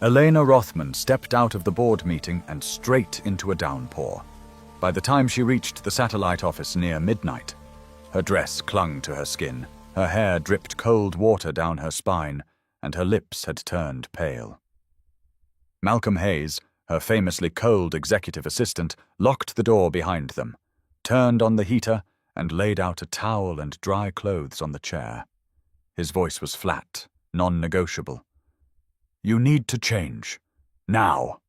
Elena Rothman stepped out of the board meeting and straight into a downpour. By the time she reached the satellite office near midnight, her dress clung to her skin, her hair dripped cold water down her spine, and her lips had turned pale. Malcolm Hayes, her famously cold executive assistant, locked the door behind them, turned on the heater, and laid out a towel and dry clothes on the chair. His voice was flat, non-negotiable. "You need to change. Now."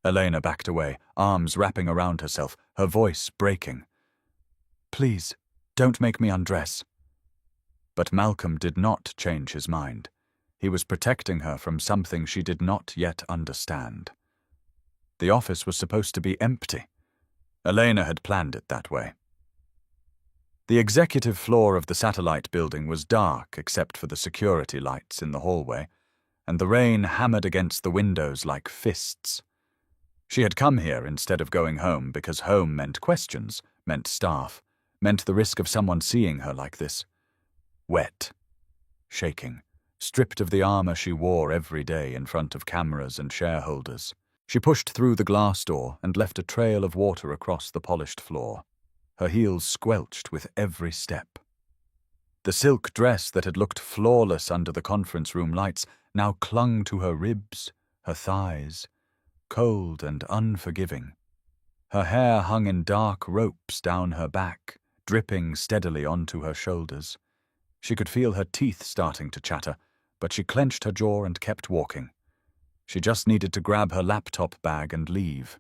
Elena backed away, arms wrapping around herself, her voice breaking. "Please, don't make me undress." But Malcolm did not change his mind. He was protecting her from something she did not yet understand. The office was supposed to be empty. Elena had planned it that way. The executive floor of the satellite building was dark except for the security lights in the hallway, and the rain hammered against the windows like fists. She had come here instead of going home because home meant questions, meant staff, meant the risk of someone seeing her like this. Wet, shaking, stripped of the armor she wore every day in front of cameras and shareholders. She pushed through the glass door and left a trail of water across the polished floor. Her heels squelched with every step. The silk dress that had looked flawless under the conference room lights now clung to her ribs, her thighs, cold and unforgiving. Her hair hung in dark ropes down her back, dripping steadily onto her shoulders. She could feel her teeth starting to chatter, but she clenched her jaw and kept walking. She just needed to grab her laptop bag and leave.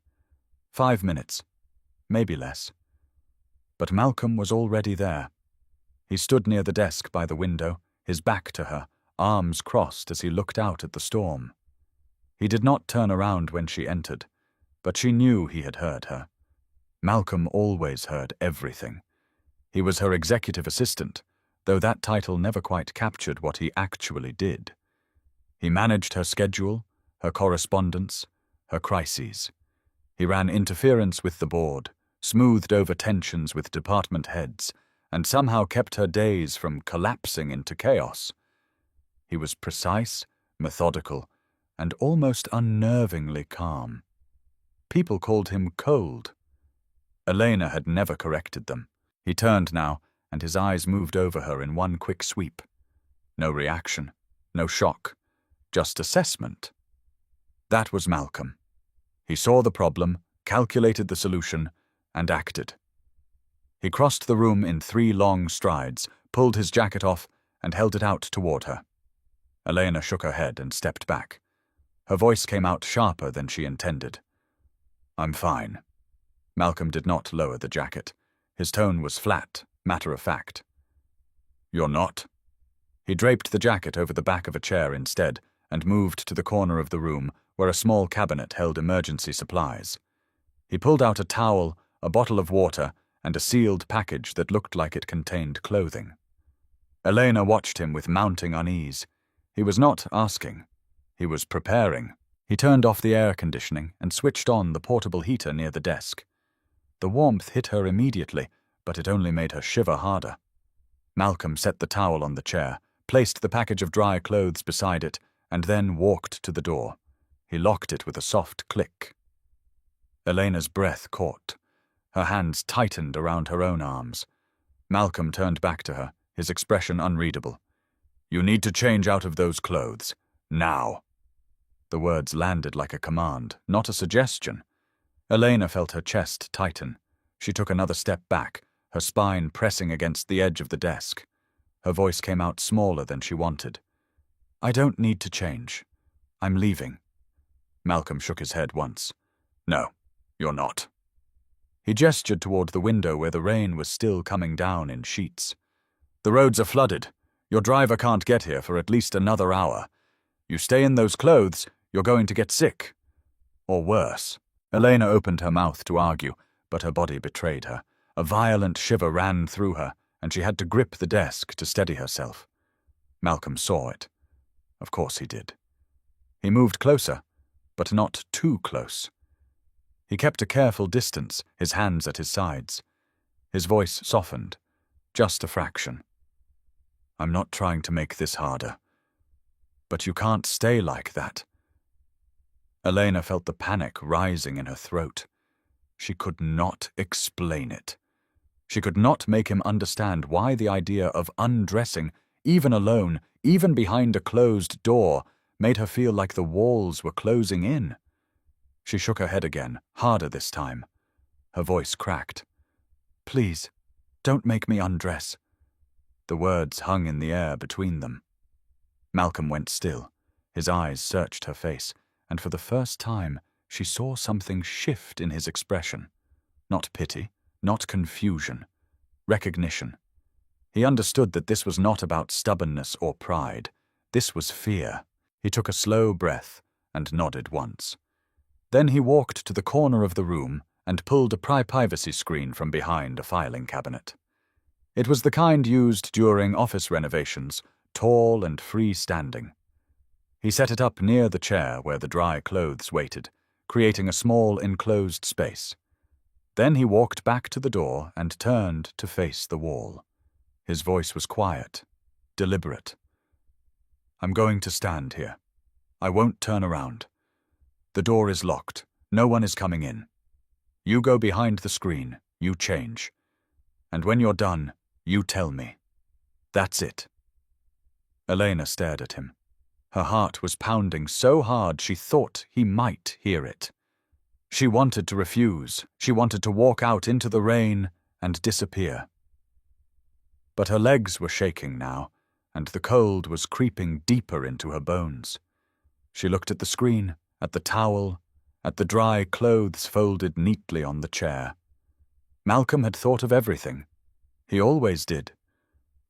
5 minutes, maybe less. But Malcolm was already there. He stood near the desk by the window, his back to her, arms crossed as he looked out at the storm. He did not turn around when she entered, but she knew he had heard her. Malcolm always heard everything. He was her executive assistant, though that title never quite captured what he actually did. He managed her schedule, her correspondence, her crises. He ran interference with the board, smoothed over tensions with department heads, and somehow kept her days from collapsing into chaos. He was precise, methodical, and almost unnervingly calm. People called him cold. Elena had never corrected them. He turned now, and his eyes moved over her in one quick sweep. No reaction, no shock, just assessment. That was Malcolm. He saw the problem, calculated the solution, and acted. He crossed the room in 3 long strides, pulled his jacket off, and held it out toward her. Elena shook her head and stepped back. Her voice came out sharper than she intended. "I'm fine." Malcolm did not lower the jacket. His tone was flat, matter-of-fact. "You're not?" He draped the jacket over the back of a chair instead and moved to the corner of the room where a small cabinet held emergency supplies. He pulled out a towel, a bottle of water, and a sealed package that looked like it contained clothing. Elena watched him with mounting unease. He was not asking. He was preparing. He turned off the air conditioning and switched on the portable heater near the desk. The warmth hit her immediately, but it only made her shiver harder. Malcolm set the towel on the chair, placed the package of dry clothes beside it, and then walked to the door. He locked it with a soft click. Elena's breath caught. Her hands tightened around her own arms. Malcolm turned back to her, his expression unreadable. "You need to change out of those clothes. Now." The words landed like a command, not a suggestion. Elena felt her chest tighten. She took another step back, her spine pressing against the edge of the desk. Her voice came out smaller than she wanted. "I don't need to change. I'm leaving." Malcolm shook his head once. "No, you're not." He gestured toward the window where the rain was still coming down in sheets. "The roads are flooded. Your driver can't get here for at least another hour. You stay in those clothes, you're going to get sick. Or worse." Elena opened her mouth to argue, but her body betrayed her. A violent shiver ran through her, and she had to grip the desk to steady herself. Malcolm saw it. Of course he did. He moved closer, but not too close. He kept a careful distance, his hands at his sides. His voice softened, just a fraction. "I'm not trying to make this harder. But you can't stay like that. Elena felt the panic rising in her throat. She could not explain it. She could not make him understand why the idea of undressing, even alone, even behind a closed door, made her feel like the walls were closing in. She shook her head again, harder this time. Her voice cracked. "Please, don't make me undress." The words hung in the air between them. Malcolm went still. His eyes searched her face, and for the first time she saw something shift in his expression. Not pity, not confusion. Recognition. He understood that this was not about stubbornness or pride. This was fear. He took a slow breath and nodded once. Then he walked to the corner of the room and pulled a privacy screen from behind a filing cabinet. It was the kind used during office renovations, tall and free-standing. He set it up near the chair where the dry clothes waited, creating a small enclosed space. Then he walked back to the door and turned to face the wall. His voice was quiet, deliberate. "I'm going to stand here. I won't turn around. The door is locked. No one is coming in. You go behind the screen. You change. And when you're done, you tell me. That's it." Elena stared at him. Her heart was pounding so hard she thought he might hear it. She wanted to refuse. She wanted to walk out into the rain and disappear. But her legs were shaking now, and the cold was creeping deeper into her bones. She looked at the screen, at the towel, at the dry clothes folded neatly on the chair. Malcolm had thought of everything. He always did.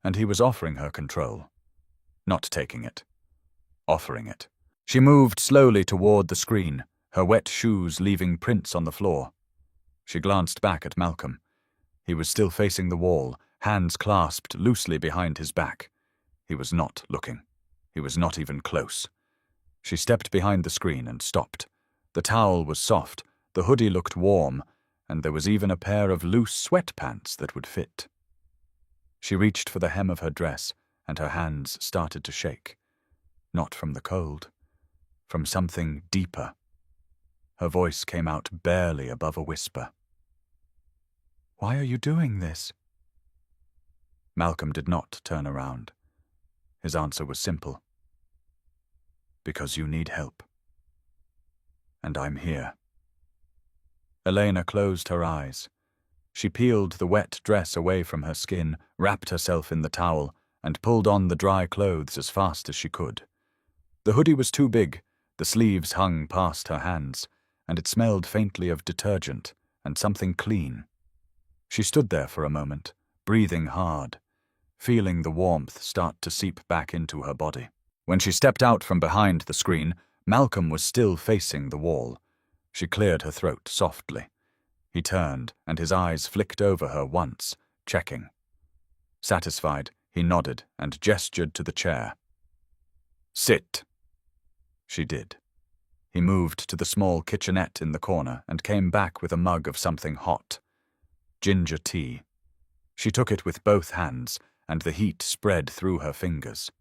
And he was offering her control. Not taking it. Offering it. She moved slowly toward the screen, her wet shoes leaving prints on the floor. She glanced back at Malcolm. He was still facing the wall, hands clasped loosely behind his back. He was not looking. He was not even close. She stepped behind the screen and stopped. The towel was soft, the hoodie looked warm, and there was even a pair of loose sweatpants that would fit. She reached for the hem of her dress, and her hands started to shake. Not from the cold, from something deeper. Her voice came out barely above a whisper. "Why are you doing this?" Malcolm did not turn around. His answer was simple. "Because you need help. And I'm here." Elena closed her eyes. She peeled the wet dress away from her skin, wrapped herself in the towel, and pulled on the dry clothes as fast as she could. The hoodie was too big, the sleeves hung past her hands, and it smelled faintly of detergent and something clean. She stood there for a moment, breathing hard, feeling the warmth start to seep back into her body. When she stepped out from behind the screen, Malcolm was still facing the wall. She cleared her throat softly. He turned, and his eyes flicked over her once, checking. Satisfied, he nodded and gestured to the chair. "Sit." She did. He moved to the small kitchenette in the corner and came back with a mug of something hot. Ginger tea. She took it with both hands, and the heat spread through her fingers.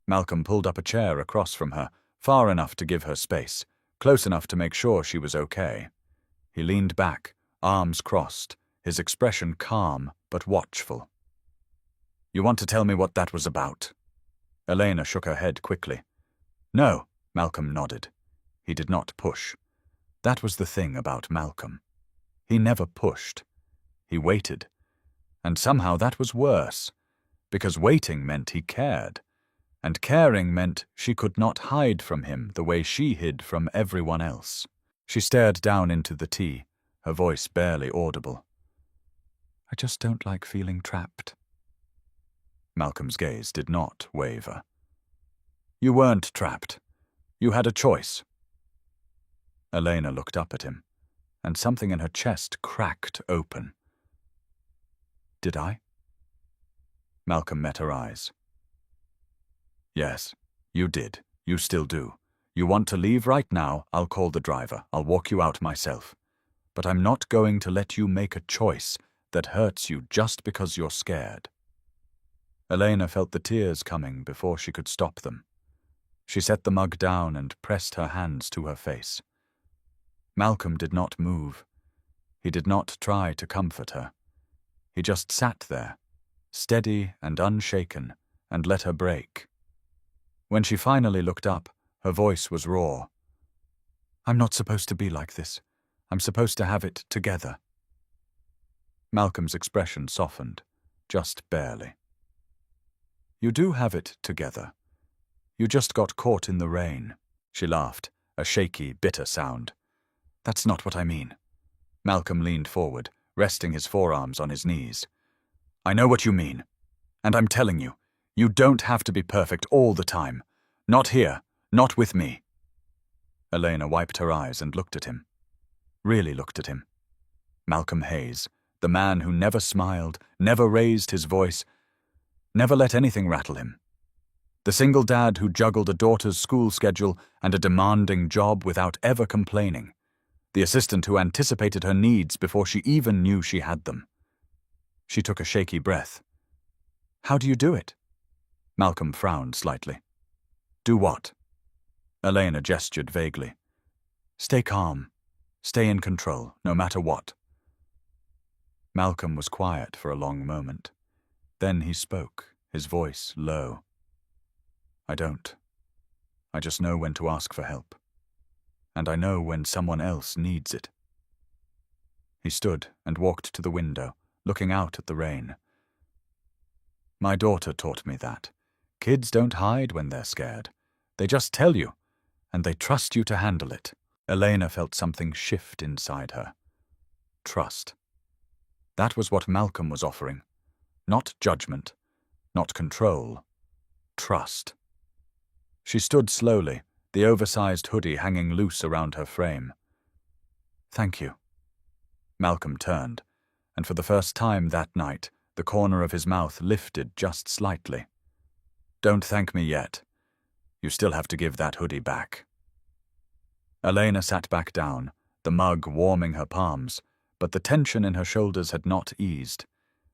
Malcolm pulled up a chair across from her, far enough to give her space, close enough to make sure she was okay. He leaned back, arms crossed, his expression calm but watchful. "You want to tell me what that was about?" Elena shook her head quickly. "No," Malcolm nodded. He did not push. That was the thing about Malcolm. He never pushed. He waited. And somehow that was worse, because waiting meant he cared. And caring meant she could not hide from him the way she hid from everyone else. She stared down into the tea, her voice barely audible. "I just don't like feeling trapped." Malcolm's gaze did not waver. "You weren't trapped. You had a choice." Elena looked up at him, and something in her chest cracked open. "Did I?" Malcolm met her eyes. "Yes, you did. You still do. You want to leave right now, I'll call the driver. I'll walk you out myself. But I'm not going to let you make a choice that hurts you just because you're scared." Elena felt the tears coming before she could stop them. She set the mug down and pressed her hands to her face. Malcolm did not move. He did not try to comfort her. He just sat there, steady and unshaken, and let her break. When she finally looked up, her voice was raw. "I'm not supposed to be like this. I'm supposed to have it together." Malcolm's expression softened, just barely. "You do have it together. You just got caught in the rain." She laughed, a shaky, bitter sound. "That's not what I mean." Malcolm leaned forward, resting his forearms on his knees. "I know what you mean. And I'm telling you, you don't have to be perfect all the time. Not here, not with me." Elena wiped her eyes and looked at him. Really looked at him. Malcolm Hayes, the man who never smiled, never raised his voice, never let anything rattle him. The single dad who juggled a daughter's school schedule and a demanding job without ever complaining. The assistant who anticipated her needs before she even knew she had them. She took a shaky breath. "How do you do it?" Malcolm frowned slightly. "Do what?" Elena gestured vaguely. "Stay calm. Stay in control, no matter what." Malcolm was quiet for a long moment. Then he spoke, his voice low. "I don't. I just know when to ask for help. And I know when someone else needs it." He stood and walked to the window, looking out at the rain. "My daughter taught me that. Kids don't hide when they're scared. They just tell you, and they trust you to handle it." Elena felt something shift inside her. Trust. That was what Malcolm was offering. Not judgment, not control. Trust. She stood slowly, the oversized hoodie hanging loose around her frame. "Thank you." Malcolm turned, and for the first time that night, the corner of his mouth lifted just slightly. "Don't thank me yet. You still have to give that hoodie back." Elena sat back down, the mug warming her palms, but the tension in her shoulders had not eased.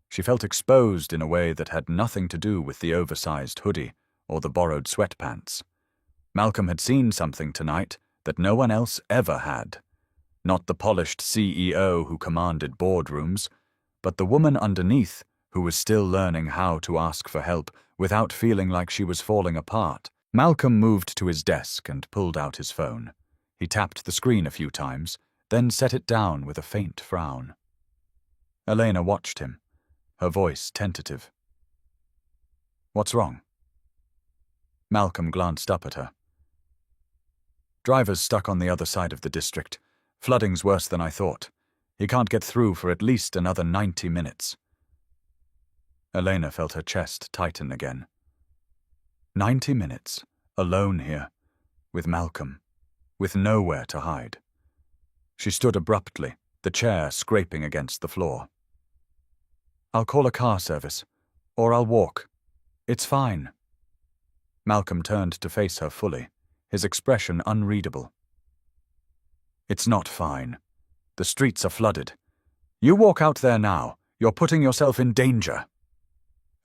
She felt exposed in a way that had nothing to do with the oversized hoodie or the borrowed sweatpants. Malcolm had seen something tonight that no one else ever had. Not the polished CEO who commanded boardrooms, but the woman underneath who was still learning how to ask for help without feeling like she was falling apart. Malcolm moved to his desk and pulled out his phone. He tapped the screen a few times, then set it down with a faint frown. Elena watched him, her voice tentative. "What's wrong?" Malcolm glanced up at her. "Driver's stuck on the other side of the district. Flooding's worse than I thought. He can't get through for at least another 90 minutes. Elena felt her chest tighten again. 90 minutes, alone here, with Malcolm, with nowhere to hide. She stood abruptly, the chair scraping against the floor. "I'll call a car service, or I'll walk. It's fine." Malcolm turned to face her fully, his expression unreadable. "It's not fine. The streets are flooded. You walk out there now. You're putting yourself in danger."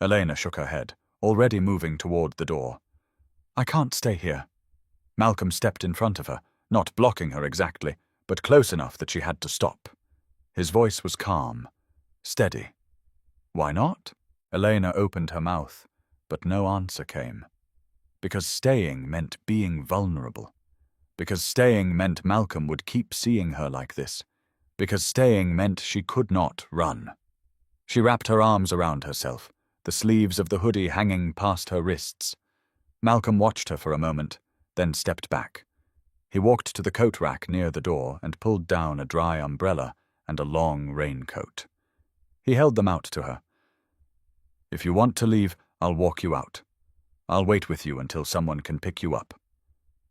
Elena shook her head, already moving toward the door. "I can't stay here." Malcolm stepped in front of her, not blocking her exactly, but close enough that she had to stop. His voice was calm, steady. "Why not?" Elena opened her mouth, but no answer came. Because staying meant being vulnerable. Because staying meant Malcolm would keep seeing her like this. Because staying meant she could not run. She wrapped her arms around herself, the sleeves of the hoodie hanging past her wrists. Malcolm watched her for a moment, then stepped back. He walked to the coat rack near the door and pulled down a dry umbrella and a long raincoat. He held them out to her. "If you want to leave, I'll walk you out. I'll wait with you until someone can pick you up.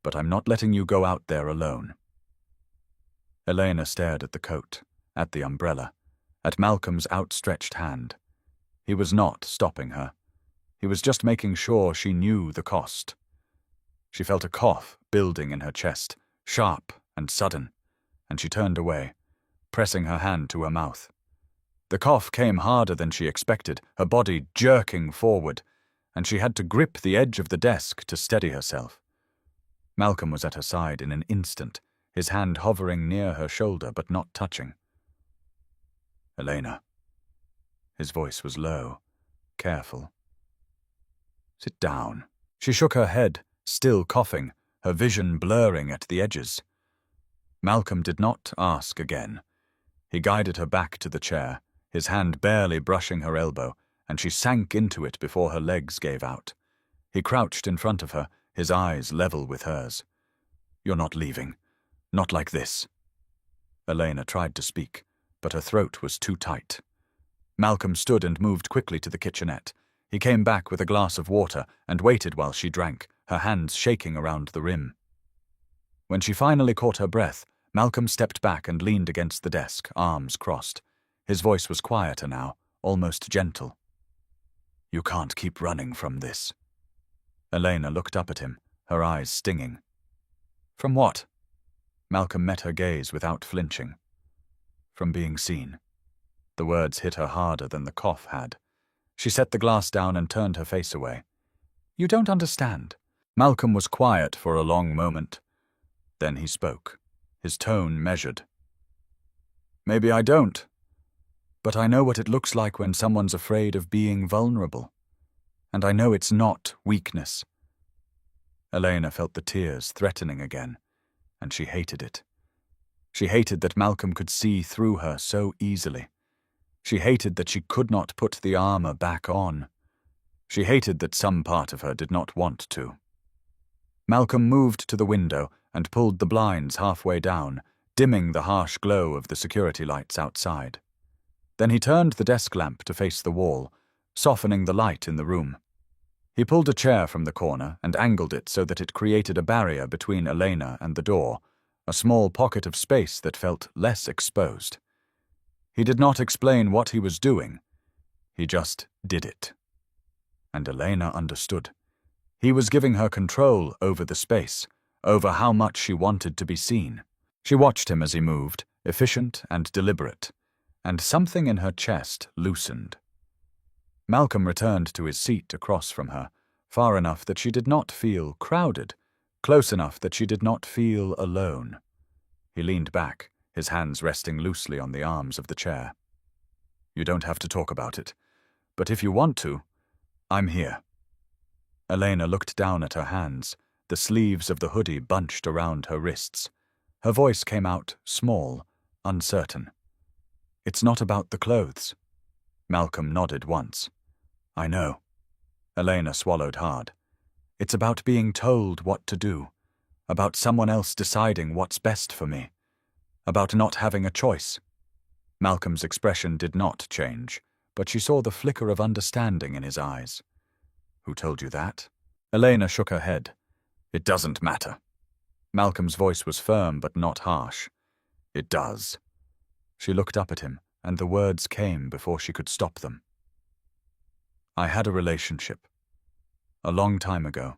But I'm not letting you go out there alone." Elena stared at the coat, at the umbrella, at Malcolm's outstretched hand. He was not stopping her. He was just making sure she knew the cost. She felt a cough building in her chest, sharp and sudden, and she turned away, pressing her hand to her mouth. The cough came harder than she expected, her body jerking forward, and she had to grip the edge of the desk to steady herself. Malcolm was at her side in an instant, his hand hovering near her shoulder but not touching. "Elena." His voice was low, careful. "Sit down." She shook her head, still coughing, her vision blurring at the edges. Malcolm did not ask again. He guided her back to the chair, his hand barely brushing her elbow, and she sank into it before her legs gave out. He crouched in front of her, his eyes level with hers. "You're not leaving. Not like this." Elena tried to speak, but her throat was too tight. Malcolm stood and moved quickly to the kitchenette. He came back with a glass of water and waited while she drank, her hands shaking around the rim. When she finally caught her breath, Malcolm stepped back and leaned against the desk, arms crossed. His voice was quieter now, almost gentle. "You can't keep running from this." Elena looked up at him, her eyes stinging. "From what?" Malcolm met her gaze without flinching. "From being seen." The words hit her harder than the cough had. She set the glass down and turned her face away. "You don't understand." Malcolm was quiet for a long moment. Then he spoke, his tone measured. "Maybe I don't. But I know what it looks like when someone's afraid of being vulnerable. And I know it's not weakness." Elena felt the tears threatening again, and she hated it. She hated that Malcolm could see through her so easily. She hated that she could not put the armor back on. She hated that some part of her did not want to. Malcolm moved to the window and pulled the blinds halfway down, dimming the harsh glow of the security lights outside. Then he turned the desk lamp to face the wall, softening the light in the room. He pulled a chair from the corner and angled it so that it created a barrier between Elena and the door, a small pocket of space that felt less exposed. He did not explain what he was doing. He just did it. And Elena understood. He was giving her control over the space, over how much she wanted to be seen. She watched him as he moved, efficient and deliberate, and something in her chest loosened. Malcolm returned to his seat across from her, far enough that she did not feel crowded, close enough that she did not feel alone. He leaned back, his hands resting loosely on the arms of the chair. "You don't have to talk about it, but if you want to, I'm here." Elena looked down at her hands, the sleeves of the hoodie bunched around her wrists. Her voice came out small, uncertain. "It's not about the clothes." Malcolm nodded once. "I know." Elena swallowed hard. "It's about being told what to do, about someone else deciding what's best for me, about not having a choice." Malcolm's expression did not change, but she saw the flicker of understanding in his eyes. "Who told you that?" Elena shook her head. "It doesn't matter." Malcolm's voice was firm but not harsh. "It does." She looked up at him, and the words came before she could stop them. "I had a relationship. A long time ago.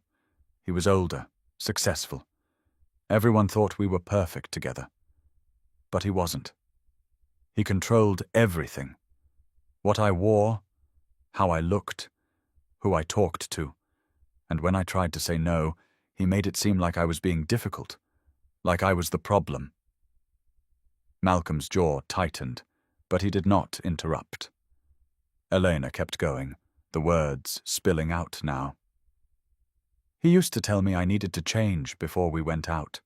He was older, successful. Everyone thought we were perfect together. But he wasn't. He controlled everything. What I wore, how I looked, who I talked to. And when I tried to say no, he made it seem like I was being difficult, like I was the problem." Malcolm's jaw tightened, but he did not interrupt. Elena kept going, the words spilling out now. "He used to tell me I needed to change before we went out,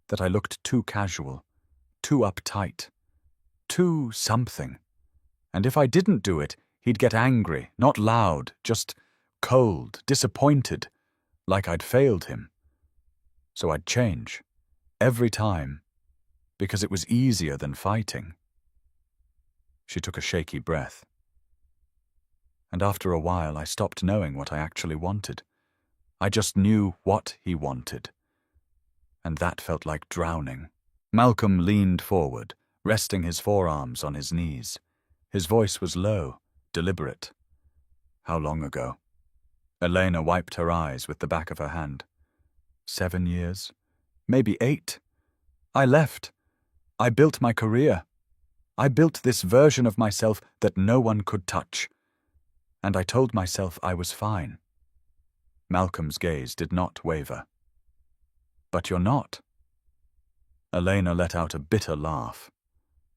that I looked too casual, too uptight, too something. And if I didn't do it, he'd get angry, not loud, just cold, disappointed, like I'd failed him. So I'd change, every time, because it was easier than fighting." She took a shaky breath. "And after a while, I stopped knowing what I actually wanted. I just knew what he wanted. And that felt like drowning." Malcolm leaned forward, resting his forearms on his knees. His voice was low, deliberate. "How long ago?" Elena wiped her eyes with the back of her hand. 7 years, maybe 8. I left. I built my career. I built this version of myself that no one could touch. And I told myself I was fine." Malcolm's gaze did not waver. "But you're not." Elena let out a bitter laugh.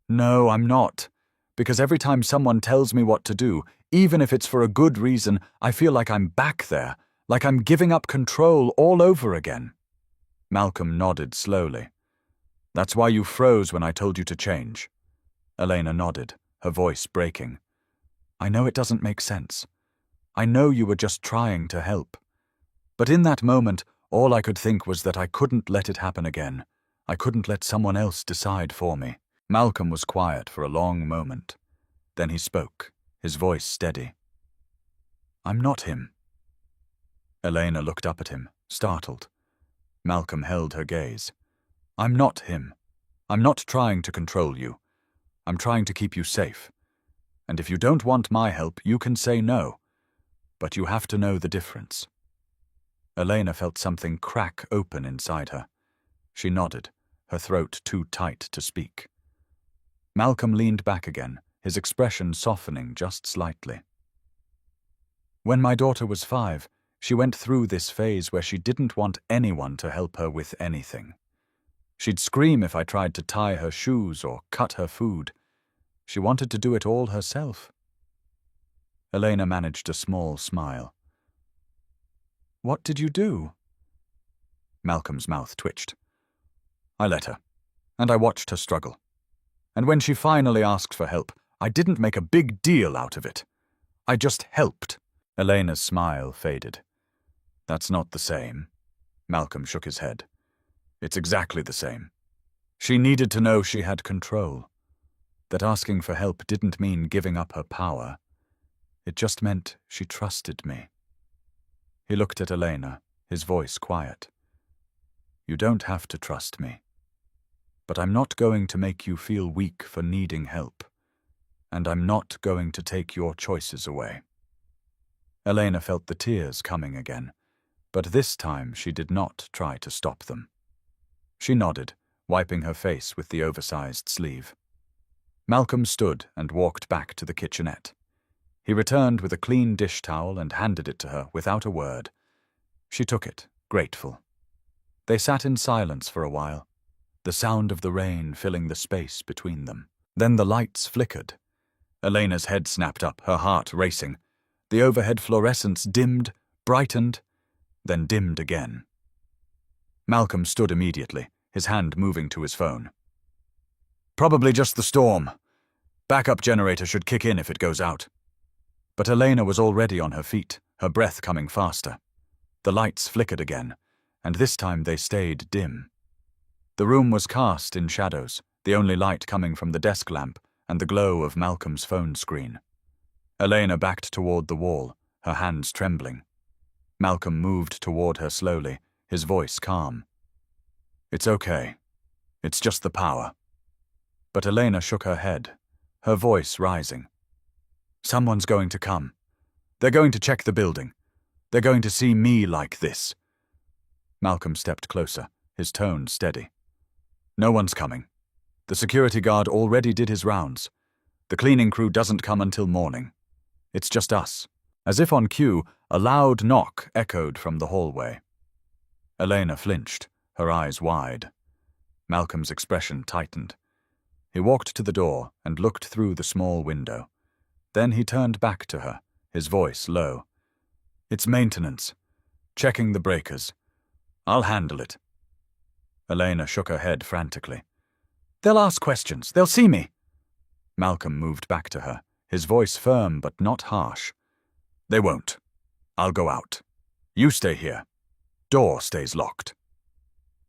No, I'm not. Because every time someone tells me what to do, even if it's for a good reason, I feel like I'm back there, like I'm giving up control all over again. Malcolm nodded slowly. That's why you froze when I told you to change. Elena nodded, her voice breaking. I know it doesn't make sense. I know you were just trying to help. But in that moment, all I could think was that I couldn't let it happen again. I couldn't let someone else decide for me. Malcolm was quiet for a long moment. Then he spoke, his voice steady. I'm not him. Elena looked up at him, startled. Malcolm held her gaze. I'm not him. I'm not trying to control you. I'm trying to keep you safe. And if you don't want my help, you can say no. But you have to know the difference. Elena felt something crack open inside her. She nodded, her throat too tight to speak. Malcolm leaned back again, his expression softening just slightly. When my daughter was 5, she went through this phase where she didn't want anyone to help her with anything. She'd scream if I tried to tie her shoes or cut her food. She wanted to do it all herself. Elena managed a small smile. What did you do? Malcolm's mouth twitched. I let her, and I watched her struggle. And when she finally asked for help, I didn't make a big deal out of it. I just helped. Elena's smile faded. That's not the same. Malcolm shook his head. It's exactly the same. She needed to know she had control. That asking for help didn't mean giving up her power. It just meant she trusted me. He looked at Elena, his voice quiet. You don't have to trust me. But I'm not going to make you feel weak for needing help. And I'm not going to take your choices away. Elena felt the tears coming again, but this time she did not try to stop them. She nodded, wiping her face with the oversized sleeve. Malcolm stood and walked back to the kitchenette. He returned with a clean dish towel and handed it to her without a word. She took it, grateful. They sat in silence for a while, the sound of the rain filling the space between them. Then the lights flickered. Elena's head snapped up, her heart racing. The overhead fluorescence dimmed, brightened, then dimmed again. Malcolm stood immediately, his hand moving to his phone. Probably just the storm. Backup generator should kick in if it goes out. But Elena was already on her feet, her breath coming faster. The lights flickered again, and this time they stayed dim. The room was cast in shadows, the only light coming from the desk lamp and the glow of Malcolm's phone screen. Elena backed toward the wall, her hands trembling. Malcolm moved toward her slowly, his voice calm. It's okay. It's just the power. But Elena shook her head, her voice rising. Someone's going to come. They're going to check the building. They're going to see me like this. Malcolm stepped closer, his tone steady. No one's coming. The security guard already did his rounds. The cleaning crew doesn't come until morning. It's just us. As if on cue, a loud knock echoed from the hallway. Elena flinched, her eyes wide. Malcolm's expression tightened. He walked to the door and looked through the small window. Then he turned back to her, his voice low. It's maintenance. Checking the breakers. I'll handle it. Elena shook her head frantically. They'll ask questions. They'll see me. Malcolm moved back to her, his voice firm but not harsh. They won't. I'll go out. You stay here. Door stays locked.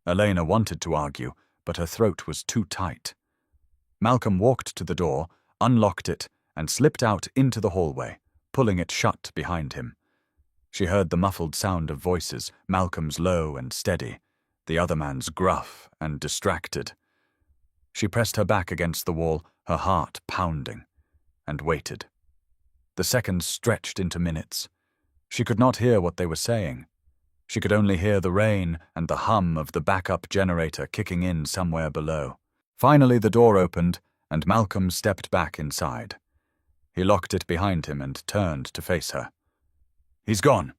Elena wanted to argue, but her throat was too tight. Malcolm walked to the door, unlocked it, and slipped out into the hallway, pulling it shut behind him. She heard the muffled sound of voices, Malcolm's low and steady, the other man's gruff and distracted. She pressed her back against the wall, her heart pounding, and waited. The seconds stretched into minutes. She could not hear what they were saying. She could only hear the rain and the hum of the backup generator kicking in somewhere below. Finally the door opened, and Malcolm stepped back inside. He locked it behind him and turned to face her. He's gone.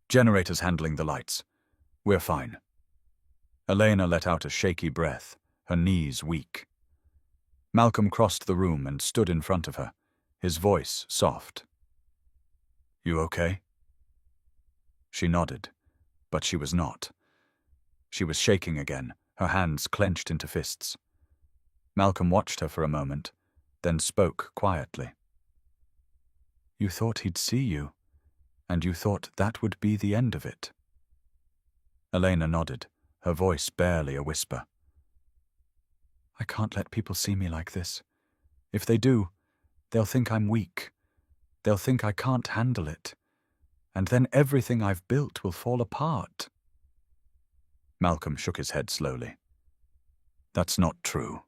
Generator's handling the lights. We're fine. Elena let out a shaky breath, her knees weak. Malcolm crossed the room and stood in front of her, his voice soft. "You okay?" She nodded, but she was not. She was shaking again, her hands clenched into fists. Malcolm watched her for a moment, then spoke quietly. "You thought he'd see you, and you thought that would be the end of it." Elena nodded, her voice barely a whisper. "I can't let people see me like this. If they do, they'll think I'm weak. They'll think I can't handle it. And then everything I've built will fall apart." Malcolm shook his head slowly. "That's not true."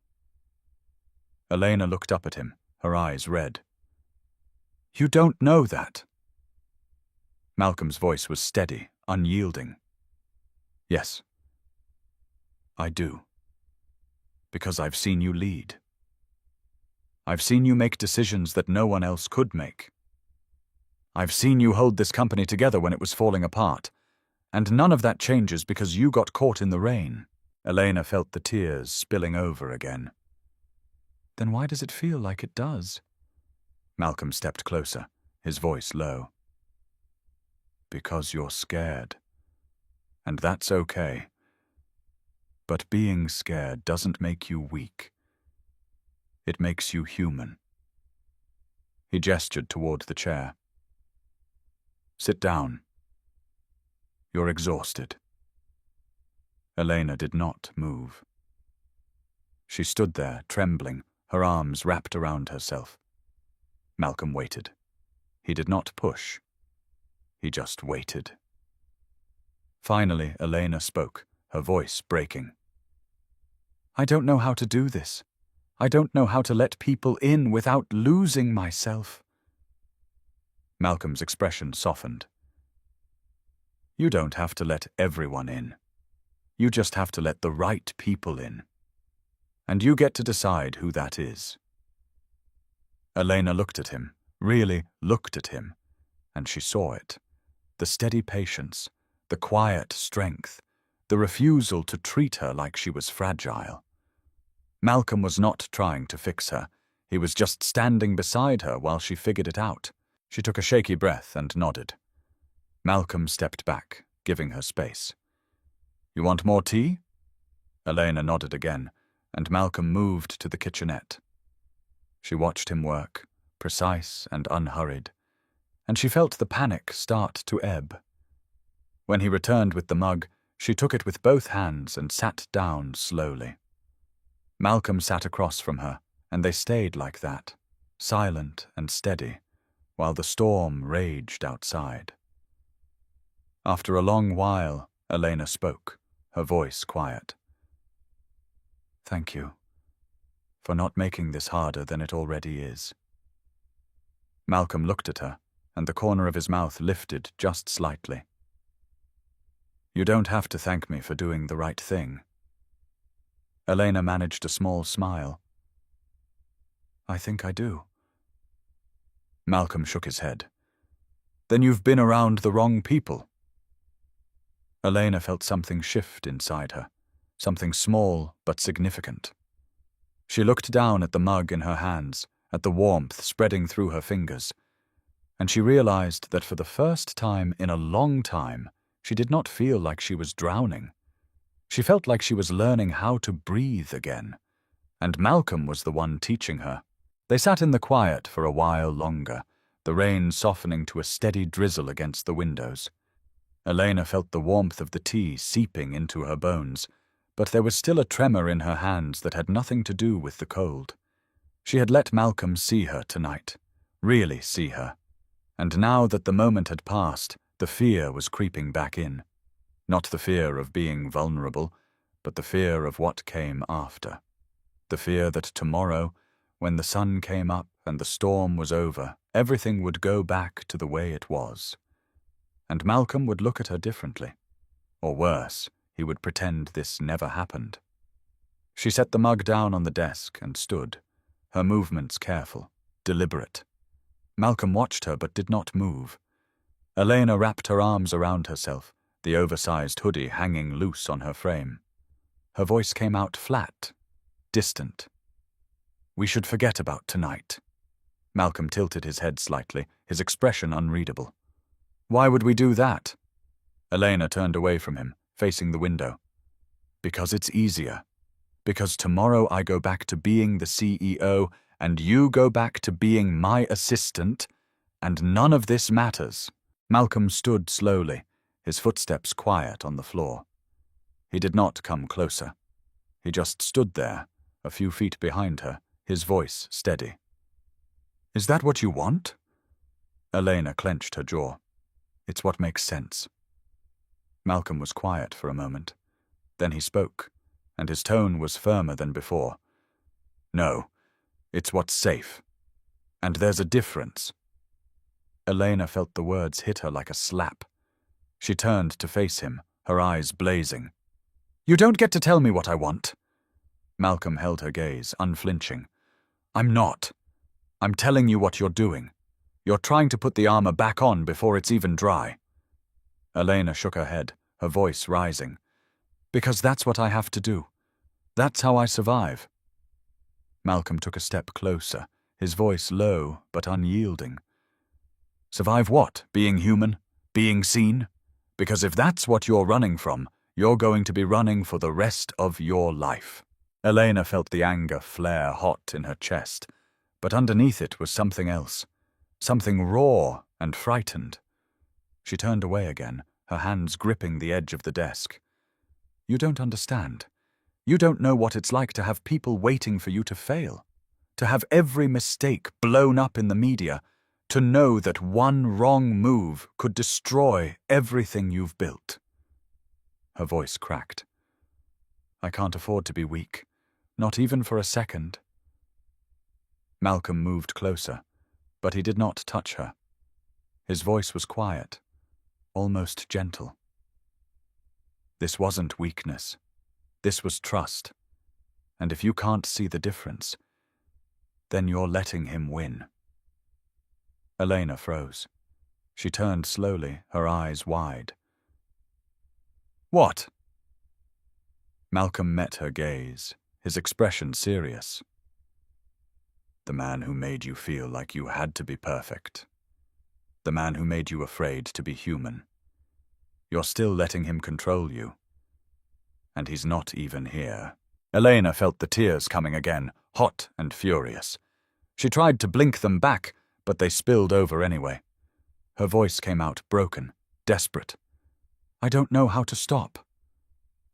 Elena looked up at him, her eyes red. "You don't know that." Malcolm's voice was steady, unyielding. "Yes, I do. Because I've seen you lead. I've seen you make decisions that no one else could make. I've seen you hold this company together when it was falling apart, and none of that changes because you got caught in the rain." Elena felt the tears spilling over again. "Then why does it feel like it does?" Malcolm stepped closer, his voice low. "Because you're scared. And that's okay. But being scared doesn't make you weak. It makes you human." He gestured toward the chair. "Sit down. You're exhausted." Elena did not move. She stood there, trembling, her arms wrapped around herself. Malcolm waited. He did not push. He just waited. Finally, Elena spoke, her voice breaking. "I don't know how to do this. I don't know how to let people in without losing myself." Malcolm's expression softened. "You don't have to let everyone in. You just have to let the right people in. And you get to decide who that is." Elena looked at him, really looked at him, and she saw it. The steady patience, the quiet strength, the refusal to treat her like she was fragile. Malcolm was not trying to fix her. He was just standing beside her while she figured it out. She took a shaky breath and nodded. Malcolm stepped back, giving her space. "You want more tea?" Elena nodded again, and Malcolm moved to the kitchenette. She watched him work, precise and unhurried, and she felt the panic start to ebb. When he returned with the mug, she took it with both hands and sat down slowly. Malcolm sat across from her, and they stayed like that, silent and steady, while the storm raged outside. After a long while, Elena spoke, her voice quiet. "Thank you for not making this harder than it already is." Malcolm looked at her, and the corner of his mouth lifted just slightly. "You don't have to thank me for doing the right thing." Elena managed a small smile. "I think I do." Malcolm shook his head. "Then you've been around the wrong people." Elena felt something shift inside her, something small but significant. She looked down at the mug in her hands, at the warmth spreading through her fingers, and she realized that for the first time in a long time, she did not feel like she was drowning. She felt like she was learning how to breathe again, and Malcolm was the one teaching her. They sat in the quiet for a while longer, the rain softening to a steady drizzle against the windows. Elena felt the warmth of the tea seeping into her bones, but there was still a tremor in her hands that had nothing to do with the cold. She had let Malcolm see her tonight, really see her, and now that the moment had passed, the fear was creeping back in. Not the fear of being vulnerable, but the fear of what came after. The fear that tomorrow, when the sun came up and the storm was over, everything would go back to the way it was. And Malcolm would look at her differently. Or worse, he would pretend this never happened. She set the mug down on the desk and stood, her movements careful, deliberate. Malcolm watched her but did not move. Elena wrapped her arms around herself, the oversized hoodie hanging loose on her frame. Her voice came out flat, distant. We should forget about tonight. Malcolm tilted his head slightly, his expression unreadable. Why would we do that? Elena turned away from him, facing the window. Because it's easier. Because tomorrow I go back to being the CEO, and you go back to being my assistant, and none of this matters. Malcolm stood slowly, his footsteps quiet on the floor. He did not come closer. He just stood there, a few feet behind her, his voice steady. Is that what you want? Elena clenched her jaw. It's what makes sense. Malcolm was quiet for a moment. Then he spoke, and his tone was firmer than before. No, it's what's safe. And there's a difference. Elena felt the words hit her like a slap. She turned to face him, her eyes blazing. You don't get to tell me what I want. Malcolm held her gaze, unflinching. I'm not. I'm telling you what you're doing. You're trying to put the armor back on before it's even dry. Elena shook her head, her voice rising. Because that's what I have to do. That's how I survive. Malcolm took a step closer, his voice low but unyielding. Survive what? Being human? Being seen? Because if that's what you're running from, you're going to be running for the rest of your life. Elena felt the anger flare hot in her chest, but underneath it was something else, something raw and frightened. She turned away again, her hands gripping the edge of the desk. You don't understand. You don't know what it's like to have people waiting for you to fail, to have every mistake blown up in the media, to know that one wrong move could destroy everything you've built. Her voice cracked. I can't afford to be weak, not even for a second. Malcolm moved closer, but he did not touch her. His voice was quiet, almost gentle. This wasn't weakness. This was trust. And if you can't see the difference, then you're letting him win. Elena froze. She turned slowly, her eyes wide. What? Malcolm met her gaze, his expression serious. The man who made you feel like you had to be perfect. The man who made you afraid to be human. You're still letting him control you. And he's not even here. Elena felt the tears coming again, hot and furious. She tried to blink them back, but they spilled over anyway. Her voice came out broken, desperate. I don't know how to stop.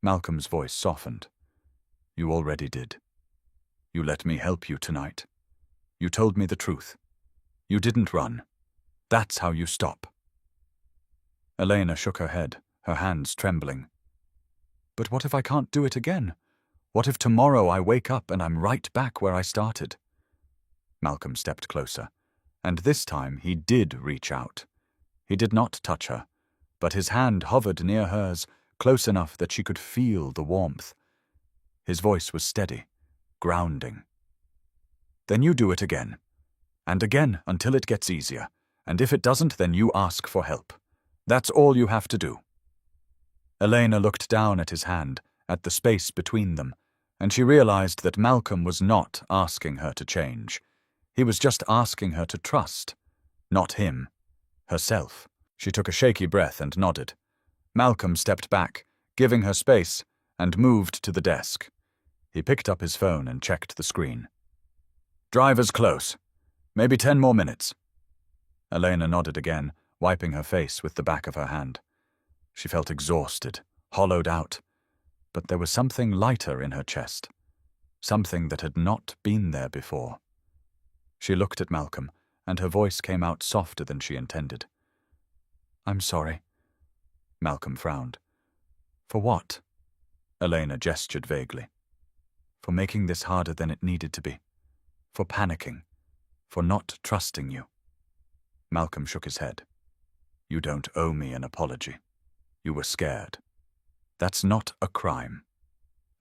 Malcolm's voice softened. You already did. You let me help you tonight. You told me the truth. You didn't run. That's how you stop. Elena shook her head, her hands trembling. But what if I can't do it again? What if tomorrow I wake up and I'm right back where I started? Malcolm stepped closer, and this time he did reach out. He did not touch her, but his hand hovered near hers, close enough that she could feel the warmth. His voice was steady, grounding. Then you do it again, and again until it gets easier, and if it doesn't, then you ask for help. That's all you have to do. Elena looked down at his hand, at the space between them, and she realized that Malcolm was not asking her to change. He was just asking her to trust. Not him. Herself. She took a shaky breath and nodded. Malcolm stepped back, giving her space, and moved to the desk. He picked up his phone and checked the screen. Driver's close. Maybe 10 more minutes. Elena nodded again, wiping her face with the back of her hand. She felt exhausted, hollowed out, but there was something lighter in her chest, something that had not been there before. She looked at Malcolm, and her voice came out softer than she intended. I'm sorry. Malcolm frowned. For what? Elena gestured vaguely. For making this harder than it needed to be. For panicking. For not trusting you. Malcolm shook his head. You don't owe me an apology. You were scared. That's not a crime.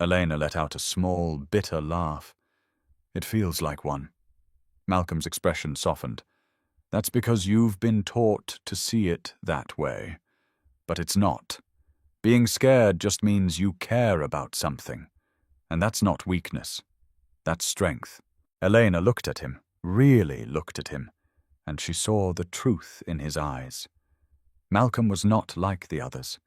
Elena let out a small, bitter laugh. It feels like one. Malcolm's expression softened. That's because you've been taught to see it that way. But it's not. Being scared just means you care about something. And that's not weakness. That's strength. Elena looked at him, really looked at him, and she saw the truth in his eyes. Malcolm was not like the others.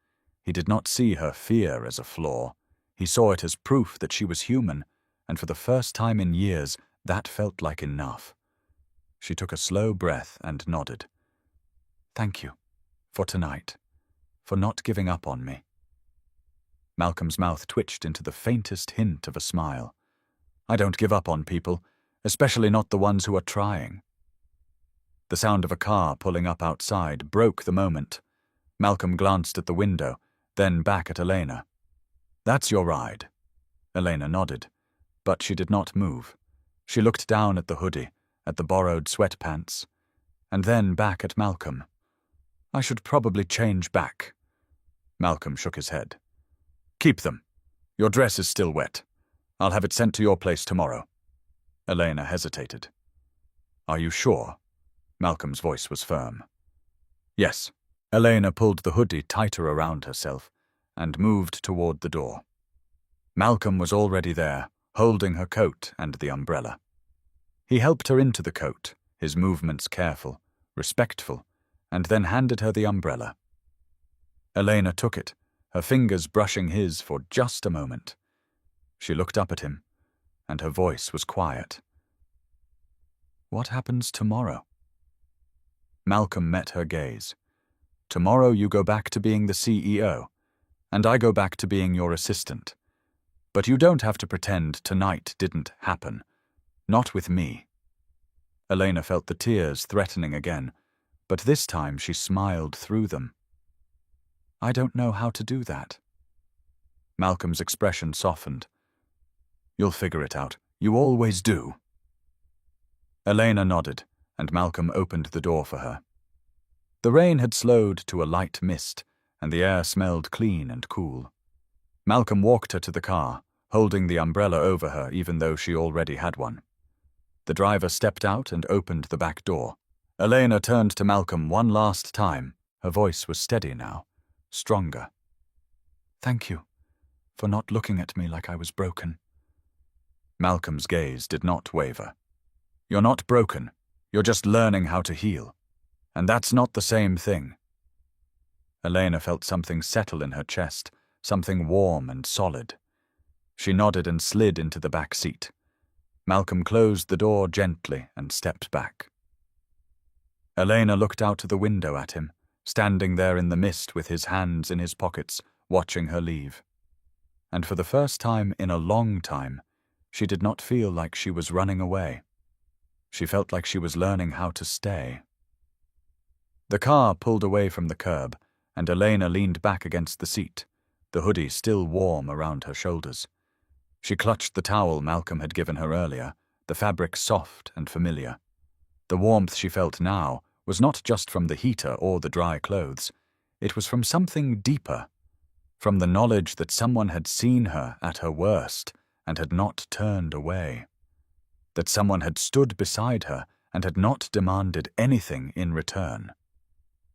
He did not see her fear as a flaw. He saw it as proof that she was human, and for the first time in years, that felt like enough. She took a slow breath and nodded. Thank you. For tonight. For not giving up on me. Malcolm's mouth twitched into the faintest hint of a smile. I don't give up on people, especially not the ones who are trying. The sound of a car pulling up outside broke the moment. Malcolm glanced at the window, then back at Elena. That's your ride. Elena nodded, but she did not move. She looked down at the hoodie, at the borrowed sweatpants, and then back at Malcolm. I should probably change back. Malcolm shook his head. Keep them. Your dress is still wet. I'll have it sent to your place tomorrow. Elena hesitated. Are you sure? Malcolm's voice was firm. Yes. Elena pulled the hoodie tighter around herself and moved toward the door. Malcolm was already there, holding her coat and the umbrella. He helped her into the coat, his movements careful, respectful, and then handed her the umbrella. Elena took it, her fingers brushing his for just a moment. She looked up at him, and her voice was quiet. What happens tomorrow? Malcolm met her gaze. Tomorrow you go back to being the CEO, and I go back to being your assistant. But you don't have to pretend tonight didn't happen. Not with me. Elena felt the tears threatening again, but this time she smiled through them. I don't know how to do that. Malcolm's expression softened. You'll figure it out. You always do. Elena nodded, and Malcolm opened the door for her. The rain had slowed to a light mist, and the air smelled clean and cool. Malcolm walked her to the car, holding the umbrella over her even though she already had one. The driver stepped out and opened the back door. Elena turned to Malcolm one last time. Her voice was steady now, stronger. Thank you for not looking at me like I was broken. Malcolm's gaze did not waver. You're not broken. You're just learning how to heal. And that's not the same thing. Elena felt something settle in her chest, something warm and solid. She nodded and slid into the back seat. Malcolm closed the door gently and stepped back. Elena looked out the window at him, standing there in the mist with his hands in his pockets, watching her leave. And for the first time in a long time, she did not feel like she was running away. She felt like she was learning how to stay. The car pulled away from the curb, and Elena leaned back against the seat, the hoodie still warm around her shoulders. She clutched the towel Malcolm had given her earlier, the fabric soft and familiar. The warmth she felt now was not just from the heater or the dry clothes. It was from something deeper, from the knowledge that someone had seen her at her worst and had not turned away, that someone had stood beside her and had not demanded anything in return,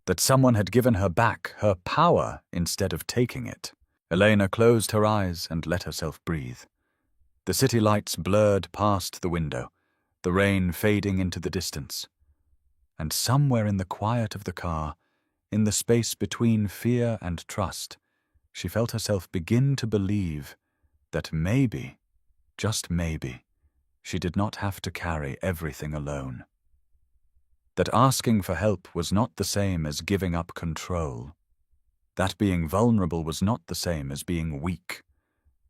that someone had given her back her power instead of taking it. Elena closed her eyes and let herself breathe. The city lights blurred past the window, the rain fading into the distance. And somewhere in the quiet of the car, in the space between fear and trust, she felt herself begin to believe that maybe, just maybe, she did not have to carry everything alone. That asking for help was not the same as giving up control. That being vulnerable was not the same as being weak.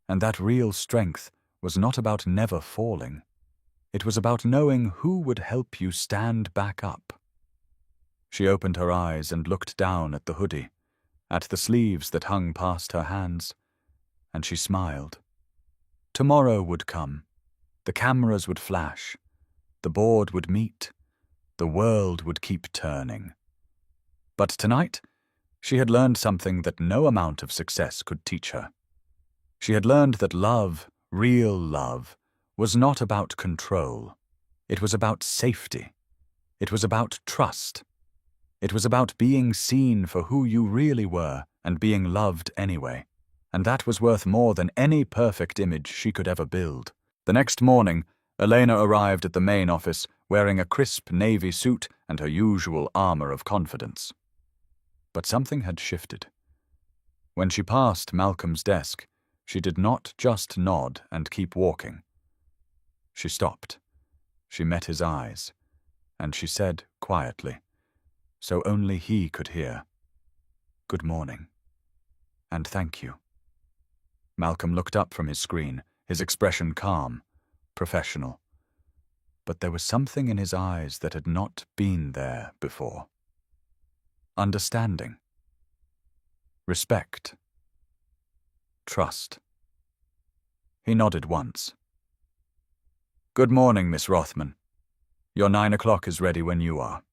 And that real strength was not about never falling. It was about knowing who would help you stand back up. She opened her eyes and looked down at the hoodie, at the sleeves that hung past her hands, and she smiled. Tomorrow would come. The cameras would flash. The board would meet. The world would keep turning. But tonight, she had learned something that no amount of success could teach her. She had learned that love, real love, was not about control. It was about safety. It was about trust. It was about being seen for who you really were and being loved anyway. And that was worth more than any perfect image she could ever build. The next morning, Elena arrived at the main office wearing a crisp navy suit and her usual armor of confidence. But something had shifted. When she passed Malcolm's desk, she did not just nod and keep walking. She stopped. She met his eyes, and she said quietly, so only he could hear, "Good morning, and thank you." Malcolm looked up from his screen, his expression calm, professional. But there was something in his eyes that had not been there before. Understanding. Respect. Trust. He nodded once. "Good morning, Miss Rothman. Your 9 o'clock is ready when you are."